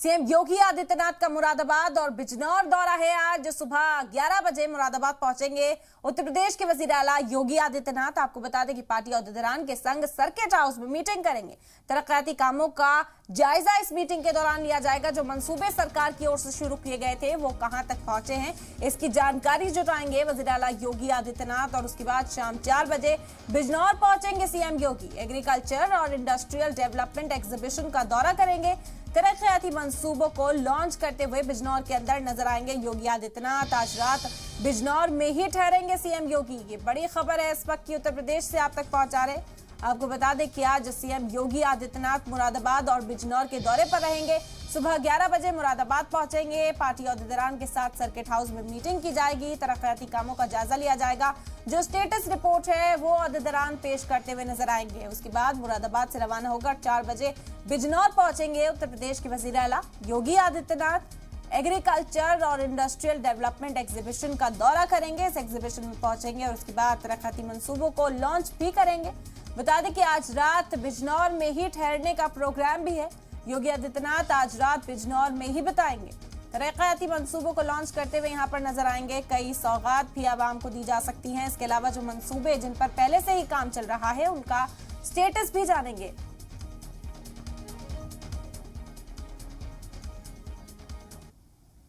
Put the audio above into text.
CM Yogi Adityanath का मुरादाबाद और बिजनौर दौरा है। आज सुबह 11 बजे मुरादाबाद पहुंचेंगे उत्तर प्रदेश के वजीर आला योगी आदित्यनाथ। आपको बता दें कि पार्टी अहुदेदारान के संग सर्किट हाउस में मीटिंग करेंगे। तरक्याती कामों का जायजा इस मीटिंग के दौरान लिया जाएगा। जो मंसूबे सरकार की ओर से शुरू किए गए थे वो कहां तक पहुंचे हैं, इसकी जानकारी जुटाएंगे वजीर आला योगी आदित्यनाथ। और उसके बाद शाम 4 बजे बिजनौर पहुंचेंगे सीएम योगी। एग्रीकल्चर और इंडस्ट्रियल डेवलपमेंट एग्जीबिशन का दौरा करेंगे। तरक्याती मंसूबों को लॉन्च करते हुए बिजनौर के अंदर नजर आएंगे योगी आदित्यनाथ। आज रात बिजनौर में ही ठहरेंगे सीएम योगी। ये बड़ी खबर है इस वक्त की उत्तर प्रदेश से आप तक पहुंचा रहे। आपको बता दें कि आज सीएम योगी आदित्यनाथ मुरादाबाद और बिजनौर के दौरे पर रहेंगे। सुबह 11 बजे मुरादाबाद पहुंचेंगे। पार्टी अहुदेदारान के साथ सर्किट हाउस में मीटिंग की जाएगी। तरक्याती कामों का जायजा लिया जाएगा। जो स्टेटस रिपोर्ट है वो अहुदेदारान पेश करते हुए नजर आएंगे। उसके बाद मुरादाबाद से रवाना होकर 4 बजे बिजनौर पहुंचेंगे उत्तर प्रदेश के वजीर आला योगी आदित्यनाथ। एग्रीकल्चर और इंडस्ट्रियल डेवलपमेंट एग्जीबिशन का दौरा करेंगे। इस एग्जीबिशन में पहुंचेंगे और उसके बाद तरक्याती मंसूबों को लॉन्च भी करेंगे। बता दें कि आज रात बिजनौर में ही ठहरने का प्रोग्राम भी है। योगी आदित्यनाथ आज रात बिजनौर में ही बिताएंगे। तरक्याती मंसूबों को लॉन्च करते हुए यहाँ पर नजर आएंगे। कई सौगात भी आवाम को दी जा सकती हैं। इसके अलावा जो मंसूबे जिन पर पहले से ही काम चल रहा है उनका स्टेटस भी जानेंगे।